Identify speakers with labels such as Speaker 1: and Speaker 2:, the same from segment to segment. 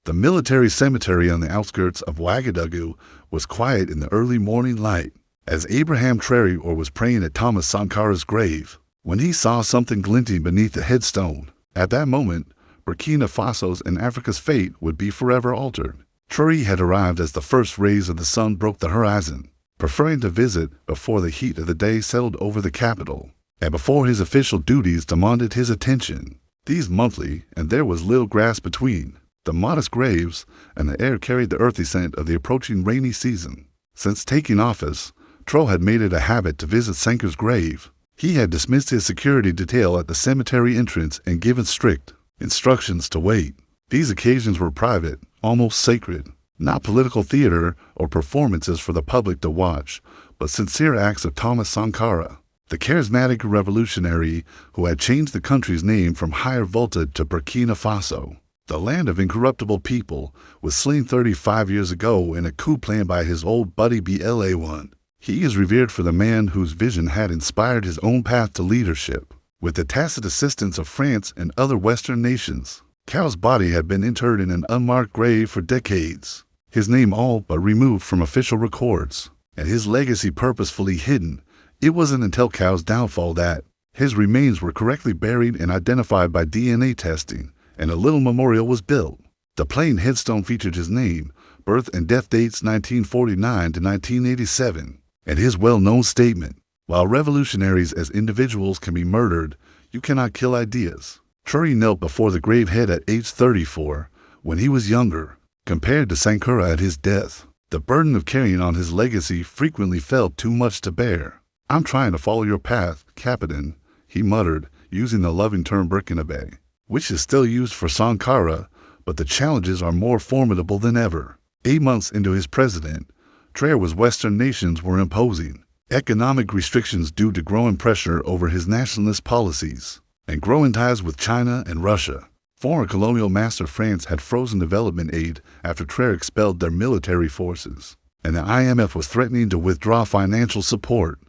Speaker 1: The military cemetery on the outskirts of Ouagadougou was quiet in the early morning light, as Ibrahim Traoré was praying at Thomas Sankara's grave, when he saw something glinting beneath the headstone. At that moment, Burkina Faso's and Africa's fate would be forever altered. Traoré had arrived as the first rays of the sun broke the horizon, preferring to visit before the heat of the day settled over the capital, and before his official duties demanded his attention. These monthly, and there was little grass between, the modest graves, and the air carried the earthy scent of the approaching rainy season. Since taking office, Traoré had made it a habit to visit Sankara's grave. He had dismissed his security detail at the cemetery entrance and given strict instructions to wait. These occasions were private, almost sacred, not political theater or performances for the public to watch, but sincere acts of Thomas Sankara, the charismatic revolutionary who had changed the country's name from Higher Volta to Burkina Faso. The land of incorruptible people was slain 35 years ago in a coup planned by his old buddy Bla1. He is revered for the man whose vision had inspired his own path to leadership. With the tacit assistance of France and other Western nations, Cao's body had been interred in an unmarked grave for decades, his name all but removed from official records, and his legacy purposefully hidden. It wasn't until Cao's downfall that his remains were correctly buried and identified by DNA testing, and a little memorial was built. The plain headstone featured his name, birth and death dates 1949 to 1987, and his well-known statement, "While revolutionaries as individuals can be murdered, you cannot kill ideas." Traoré knelt before the grave head at age 34, when he was younger, compared to Sankara at his death. The burden of carrying on his legacy frequently felt too much to bear. "I'm trying to follow your path, Captain," he muttered, using the loving term Burkinabe, which is still used for Sankara, but the challenges are more formidable than ever. 8 months into his presidency, Traoré's Western nations were imposing economic restrictions due to growing pressure over his nationalist policies, and growing ties with China and Russia. Former colonial master France had frozen development aid after Traoré expelled their military forces, and the IMF was threatening to withdraw financial support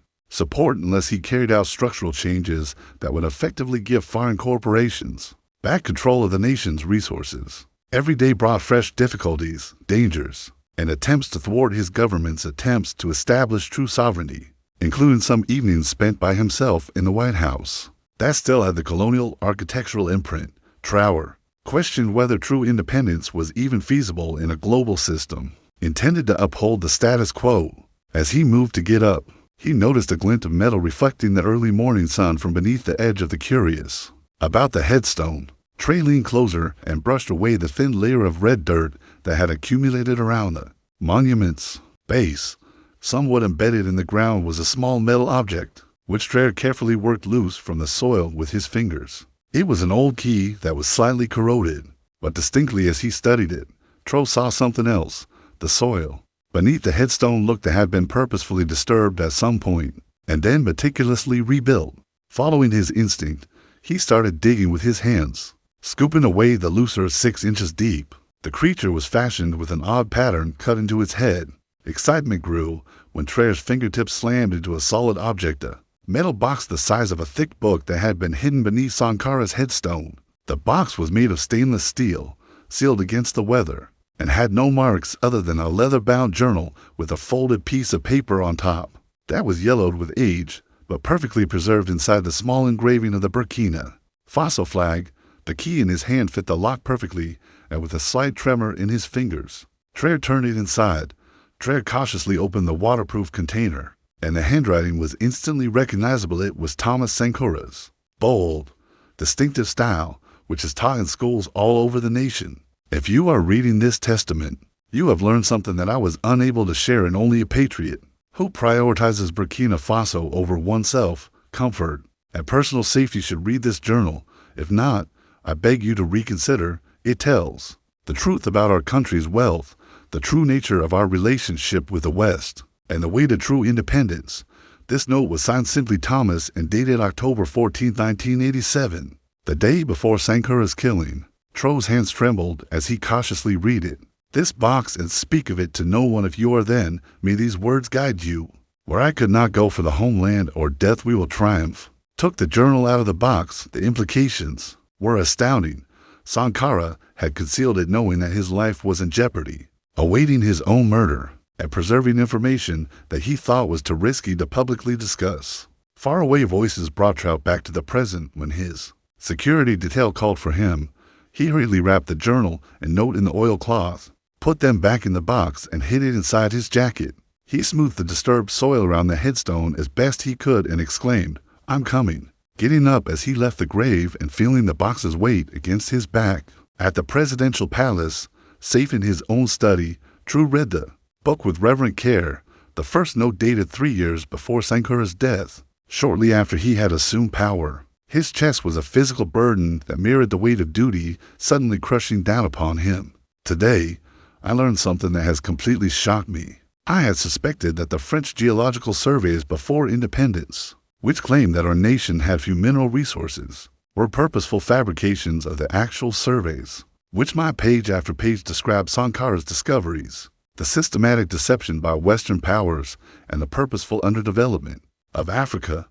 Speaker 1: unless he carried out structural changes that would effectively give foreign corporations back control of the nation's resources. Every day brought fresh difficulties, dangers, and attempts to thwart his government's attempts to establish true sovereignty, including some evenings spent by himself in the White House. That still had the colonial architectural imprint. Traoré questioned whether true independence was even feasible in a global system intended to uphold the status quo. As he moved to get up, he noticed a glint of metal reflecting the early morning sun from beneath the edge of the curious. About the headstone, Traoré leaned closer and brushed away the thin layer of red dirt that had accumulated around the monument's base. Somewhat embedded in the ground was a small metal object, which Traoré carefully worked loose from the soil with his fingers. It was an old key that was slightly corroded, but distinctly as he studied it, Traoré saw something else: the soil beneath the headstone looked to have been purposefully disturbed at some point, and then meticulously rebuilt. Following his instinct, he started digging with his hands, scooping away the loose earth 6 inches deep. The creature was fashioned with an odd pattern cut into its head. Excitement grew when Traoré's fingertips slammed into a solid object, a metal box the size of a thick book that had been hidden beneath Sankara's headstone. The box was made of stainless steel, sealed against the weather, and had no marks other than a leather-bound journal with a folded piece of paper on top. That was yellowed with age, but perfectly preserved inside the small engraving of the Burkina Faso flag. The key in his hand fit the lock perfectly, and with a slight tremor in his fingers, Traoré turned it inside. Traoré cautiously opened the waterproof container, and the handwriting was instantly recognizable. It was Thomas Sankara's bold, distinctive style, which is taught in schools all over the nation. "If you are reading this testament, you have learned something that I was unable to share, and only a patriot who prioritizes Burkina Faso over oneself, comfort, and personal safety should read this journal. If not, I beg you to reconsider. It tells the truth about our country's wealth, the true nature of our relationship with the West, and the way to true independence." This note was signed simply Thomas and dated October 14, 1987, the day before Sankara's killing. Traoré's hands trembled as he cautiously read it. "This box, and speak of it to no one if you are then. May these words guide you. Where I could not go for the homeland or death we will triumph." Took the journal out of the box. The implications were astounding. Sankara had concealed it knowing that his life was in jeopardy, awaiting his own murder, and preserving information that he thought was too risky to publicly discuss. Faraway voices brought Trout back to the present when his security detail called for him. He hurriedly wrapped the journal and note in the oilcloth, put them back in the box, and hid it inside his jacket. He smoothed the disturbed soil around the headstone as best he could and exclaimed, "I'm coming," getting up as he left the grave and feeling the box's weight against his back. At the presidential palace, safe in his own study, True read the book with reverent care, the first note dated 3 years before Sankara's death, shortly after he had assumed power. His chest was a physical burden that mirrored the weight of duty suddenly crushing down upon him. Today, I learned something that has completely shocked me. I had suspected that the French geological surveys before independence, which claimed that our nation had few mineral resources, were purposeful fabrications of the actual surveys, which my page after page described Sankara's discoveries, the systematic deception by Western powers, and the purposeful underdevelopment of Africa.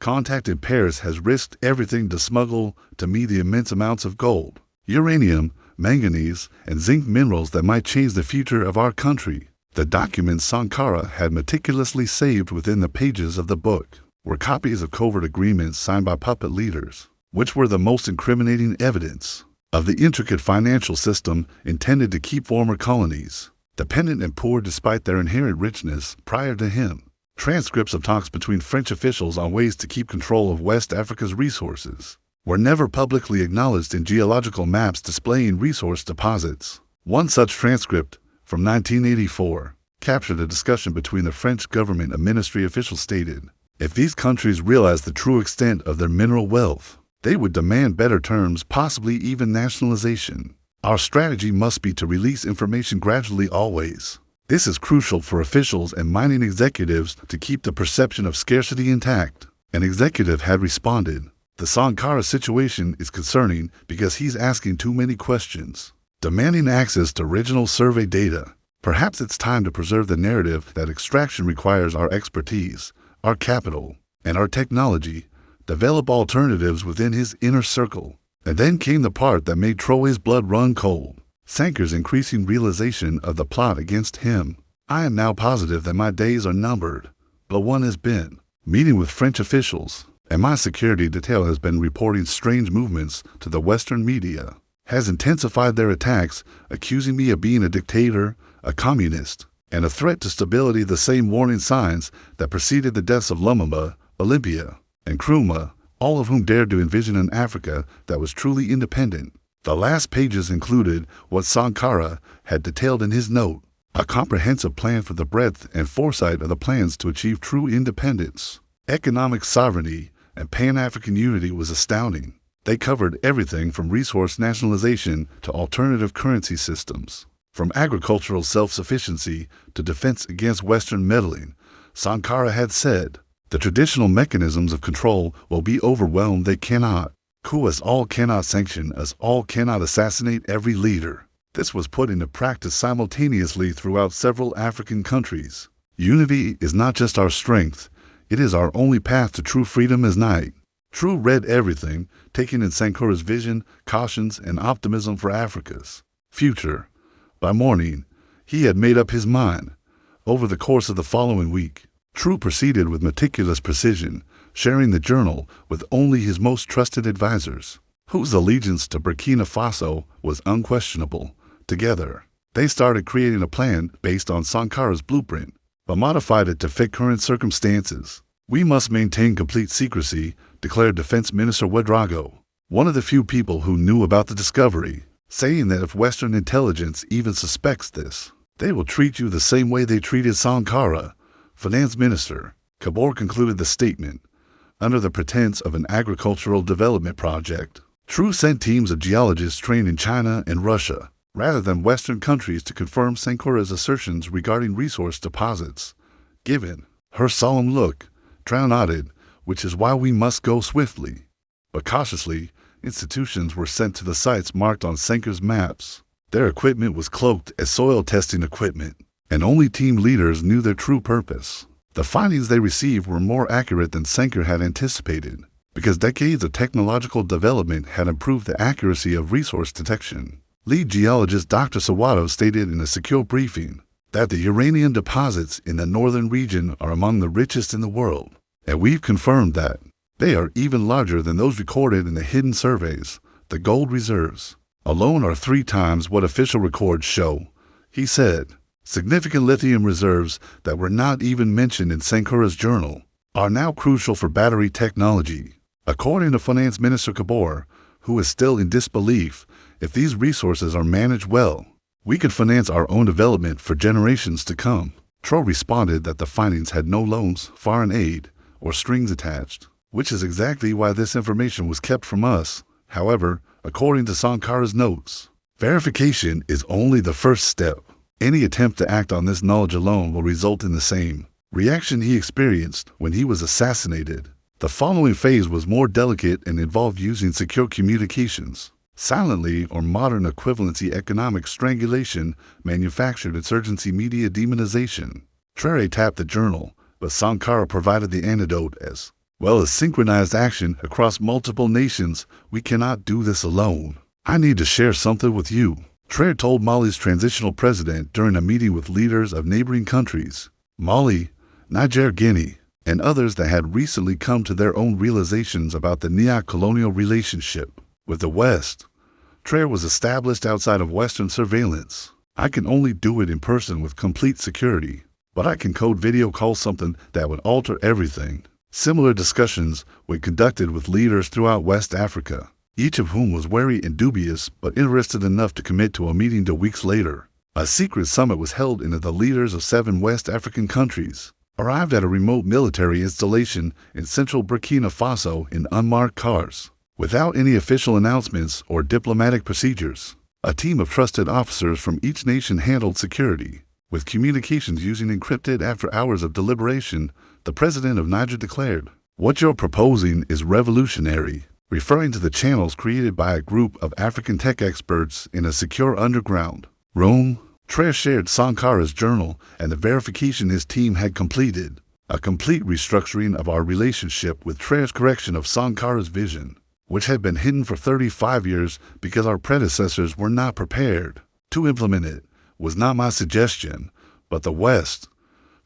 Speaker 1: Contacted Paris has risked everything to smuggle to me the immense amounts of gold, uranium, manganese, and zinc minerals that might change the future of our country. The documents Sankara had meticulously saved within the pages of the book were copies of covert agreements signed by puppet leaders, which were the most incriminating evidence of the intricate financial system intended to keep former colonies dependent and poor despite their inherent richness prior to him. Transcripts of talks between French officials on ways to keep control of West Africa's resources were never publicly acknowledged in geological maps displaying resource deposits. One such transcript, from 1984, captured a discussion between the French government and ministry officials stated, if these countries realized the true extent of their mineral wealth, they would demand better terms, possibly even nationalization. Our strategy must be to release information gradually always. This is crucial for officials and mining executives to keep the perception of scarcity intact. An executive had responded, the Sankara situation is concerning because he's asking too many questions, demanding access to original survey data. Perhaps it's time to preserve the narrative that extraction requires our expertise, our capital, and our technology, develop alternatives within his inner circle. And then came the part that made Traoré's blood run cold. Sankar's increasing realization of the plot against him. I am now positive that my days are numbered, but one has been meeting with French officials, and my security detail has been reporting strange movements to the Western media, has intensified their attacks, accusing me of being a dictator, a communist, and a threat to stability, the same warning signs that preceded the deaths of Lumumba, Olympia, and Nkrumah, all of whom dared to envision an Africa that was truly independent. The last pages included what Sankara had detailed in his note, a comprehensive plan for the breadth and foresight of the plans to achieve true independence. Economic sovereignty and Pan-African unity was astounding. They covered everything from resource nationalization to alternative currency systems, from agricultural self-sufficiency to defense against Western meddling. Sankara had said, the traditional mechanisms of control will be overwhelmed. They cannot coup us all, cannot sanction us all, cannot assassinate every leader. This was put into practice simultaneously throughout several African countries. Unity is not just our strength, it is our only path to true freedom as night. True read everything, taking in Sankara's vision, cautions, and optimism for Africa's future. By morning, he had made up his mind. Over the course of the following week, True proceeded with meticulous precision, sharing the journal with only his most trusted advisors, whose allegiance to Burkina Faso was unquestionable. Together, they started creating a plan based on Sankara's blueprint, but modified it to fit current circumstances. We must maintain complete secrecy, declared Defense Minister Ouagadougou, one of the few people who knew about the discovery, saying that if Western intelligence even suspects this, they will treat you the same way they treated Sankara. Finance Minister Kabor concluded the statement. Under the pretense of an agricultural development project, True sent teams of geologists trained in China and Russia, rather than Western countries, to confirm Sankara's assertions regarding resource deposits. Given her solemn look, Trau nodded, which is why we must go swiftly. But cautiously, institutions were sent to the sites marked on Sankara's maps. Their equipment was cloaked as soil testing equipment, and only team leaders knew their true purpose. The findings they received were more accurate than Sankara had anticipated. because decades of technological development had improved the accuracy of resource detection. Lead geologist Dr. Sawato stated in a secure briefing that the uranium deposits in the northern region are among the richest in the world, and we've confirmed that they are even larger than those recorded in the hidden surveys. The gold reserves alone are 3 times what official records show, he said. Significant lithium reserves that were not even mentioned in Sankara's journal are now crucial for battery technology. According to Finance Minister Kabor, who is still in disbelief, if these resources are managed well, we could finance our own development for generations to come. Traoré responded that the findings had no loans, foreign aid, or strings attached, which is exactly why this information was kept from us. However, according to Sankara's notes, verification is only the first step. Any attempt to act on this knowledge alone will result in the same reaction he experienced when he was assassinated. The following phase was more delicate and involved using secure communications, silently or modern equivalency economic strangulation, manufactured insurgency media demonization. Traoré tapped the journal, but Sankara provided the antidote as well as synchronized action across multiple nations. We cannot do this alone. I need to share something with you, Traoré told Mali's transitional president during a meeting with leaders of neighboring countries, Mali, Niger, Guinea, and others that had recently come to their own realizations about the neo-colonial relationship with the West. Traoré was established outside of Western surveillance. I can only do it in person with complete security, but I can code video call something that would alter everything. Similar discussions were conducted with leaders throughout West Africa, each of whom was wary and dubious but interested enough to commit to a meeting 2 weeks later. A secret summit was held in the leaders of 7 West African countries arrived at a remote military installation in central Burkina Faso in unmarked cars. Without any official announcements or diplomatic procedures, a team of trusted officers from each nation handled security, with communications using encrypted. After hours of deliberation, the president of Niger declared, "What you're proposing is revolutionary," referring to the channels created by a group of African tech experts in a secure underground room. Traoré shared Sankara's journal and the verification his team had completed, a complete restructuring of our relationship with Traoré's correction of Sankara's vision, which had been hidden for 35 years because our predecessors were not prepared to implement it, was not my suggestion, but the West.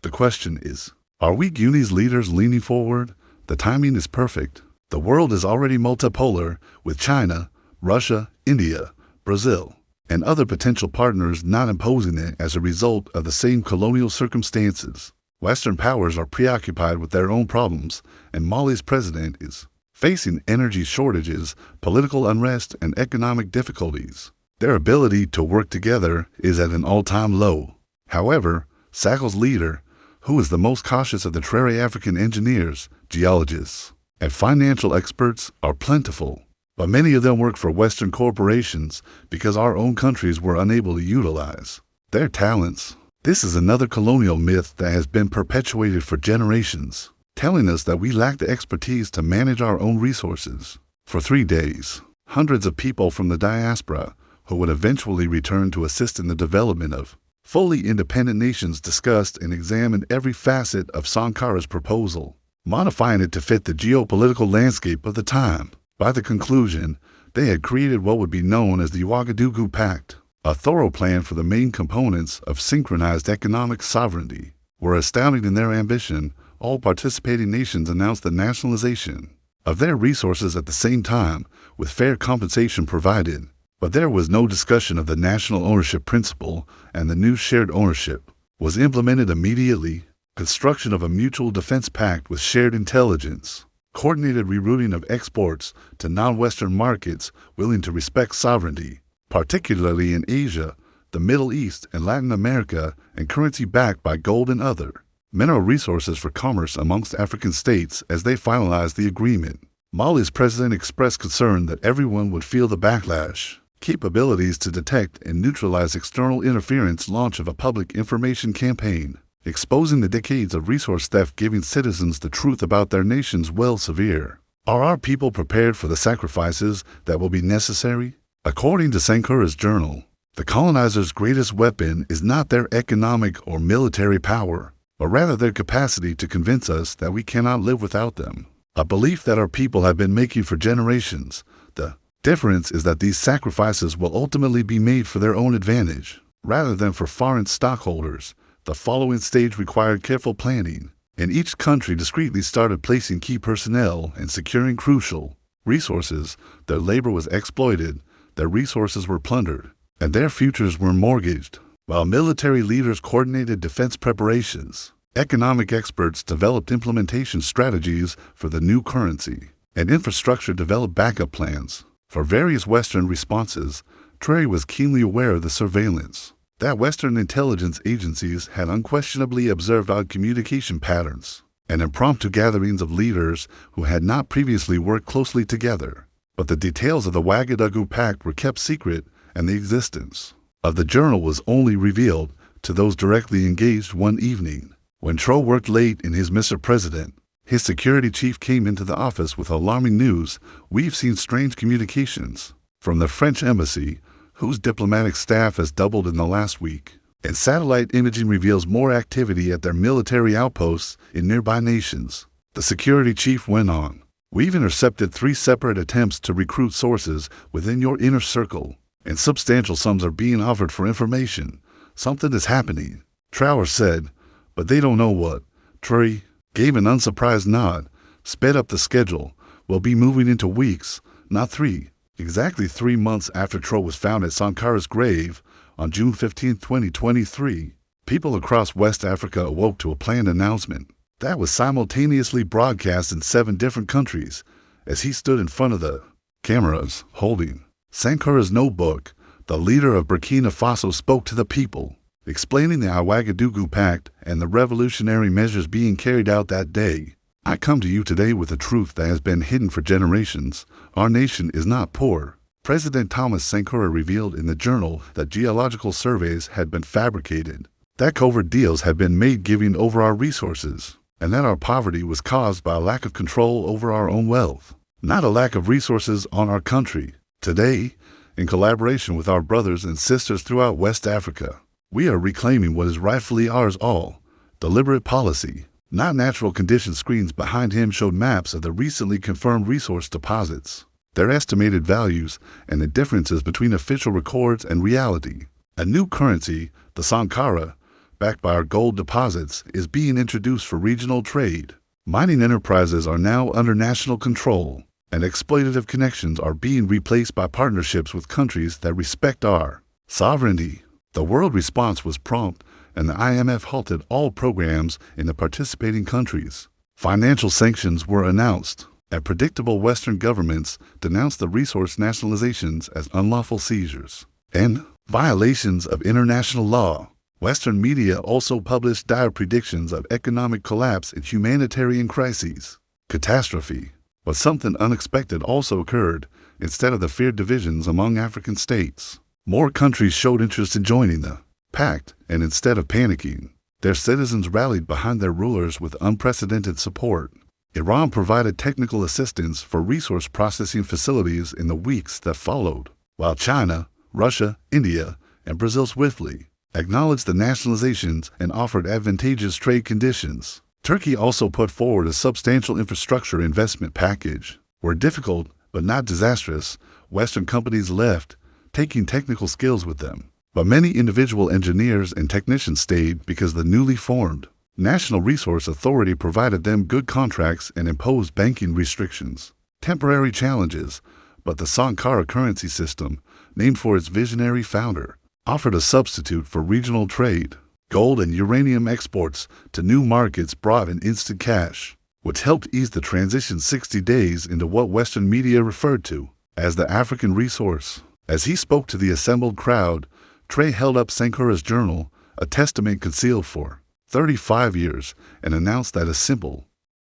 Speaker 1: The question is, are we Guinea's leaders leaning forward? The timing is perfect. The world is already multipolar, with China, Russia, India, Brazil, and other potential partners not imposing it as a result of the same colonial circumstances. Western powers are preoccupied with their own problems, and Mali's president is facing energy shortages, political unrest, and economic difficulties. Their ability to work together is at an all-time low. However, SACO's leader, who is the most cautious of the Traoré African engineers, geologists, and financial experts, are plentiful, but many of them work for Western corporations because our own countries were unable to utilize their talents. This is another colonial myth that has been perpetuated for generations, telling us that we lack the expertise to manage our own resources. For 3 days, hundreds of people from the diaspora, who would eventually return to assist in the development of fully independent nations, discussed and examined every facet of Sankara's proposal, modifying it to fit the geopolitical landscape of the time. By the conclusion, they had created what would be known as the Ouagadougou Pact. A thorough plan for the main components of synchronized economic sovereignty were astounding in their ambition. All participating nations announced the nationalization of their resources at the same time, with fair compensation provided. But there was no discussion of the national ownership principle, and the new shared ownership was implemented immediately. Construction of a mutual defense pact with shared intelligence, coordinated rerouting of exports to non-Western markets willing to respect sovereignty, particularly in Asia, the Middle East, and Latin America, and currency backed by gold and other mineral resources for commerce amongst African states. As they finalized the agreement, Mali's president expressed concern that everyone would feel the backlash. Capabilities to detect and neutralize external interference. Launch of a public information campaign, exposing the decades of resource theft, giving citizens the truth about their nation's wealth. Severe. Are our people prepared for the sacrifices that will be necessary? According to Sankara's journal, the colonizers' greatest weapon is not their economic or military power, but rather their capacity to convince us that we cannot live without them. a belief that our people have been making for generations. The difference is that these sacrifices will ultimately be made for their own advantage, rather than for foreign stockholders. The following stage required careful planning, and each country discreetly started placing key personnel and securing crucial resources. Their labor was exploited, their resources were plundered, and their futures were mortgaged. While military leaders coordinated defense preparations, economic experts developed implementation strategies for the new currency, and infrastructure developed backup plans. For various Western responses, Traoré was keenly aware of the surveillance that Western intelligence agencies had unquestionably observed odd communication patterns and impromptu gatherings of leaders who had not previously worked closely together. But the details of the Ouagadougou Pact were kept secret, and the existence of the journal was only revealed to those directly engaged one evening. When Traoré worked late in his Mr. President, his security chief came into the office with alarming news. "We've seen strange communications from the French embassy, whose diplomatic staff has doubled in the last week, and satellite imaging reveals more activity at their military outposts in nearby nations." The security chief went on, "We've intercepted 3 separate attempts to recruit sources within your inner circle, and substantial sums are being offered for information. Something is happening," Traoré said, "but they don't know what." Traoré gave an unsurprised nod, sped up the schedule. "We'll be moving into weeks, not 3. Exactly 3 months after Traoré was found at Sankara's grave, on June 15, 2023, people across West Africa awoke to a planned announcement that was simultaneously broadcast in 7 different countries. As he stood in front of the cameras, holding Sankara's notebook, the leader of Burkina Faso spoke to the people, explaining the Ouagadougou Pact and the revolutionary measures being carried out that day. "I come to you today with a truth that has been hidden for generations. Our nation is not poor." President Thomas Sankara revealed in the journal that geological surveys had been fabricated, that covert deals had been made giving over our resources, and that our poverty was caused by a lack of control over our own wealth, not a lack of resources on our country. Today, in collaboration with our brothers and sisters throughout West Africa, we are reclaiming what is rightfully ours all. Deliberate policy, not natural conditions. Screens behind him showed maps of the recently confirmed resource deposits, their estimated values, and the differences between official records and reality. A new currency, the Sankara, backed by our gold deposits, is being introduced for regional trade. Mining enterprises are now under national control, and exploitative connections are being replaced by partnerships with countries that respect our sovereignty. The world response was prompt, and the IMF halted all programs in the participating countries. Financial sanctions were announced, and predictable Western governments denounced the resource nationalizations as unlawful seizures and violations of international law. Western media also published dire predictions of economic collapse and humanitarian crises. Catastrophe. But something unexpected also occurred. Instead of the feared divisions among African states, more countries showed interest in joining the pact, and instead of panicking, their citizens rallied behind their rulers with unprecedented support. Iran provided technical assistance for resource processing facilities in the weeks that followed, while China, Russia, India, and Brazil swiftly acknowledged the nationalizations and offered advantageous trade conditions. Turkey also put forward a substantial infrastructure investment package. Where difficult but not disastrous, Western companies left, taking technical skills with them. But many individual engineers and technicians stayed because the newly formed National Resource Authority provided them good contracts and imposed banking restrictions. Temporary challenges, but the Sankara currency system, named for its visionary founder, offered a substitute for regional trade. Gold and uranium exports to new markets brought in instant cash, which helped ease the transition 60 days into what Western media referred to as the African resource. As he spoke to the assembled crowd, Traoré held up Sankara's journal, a testament concealed for 35 years, and announced that a simple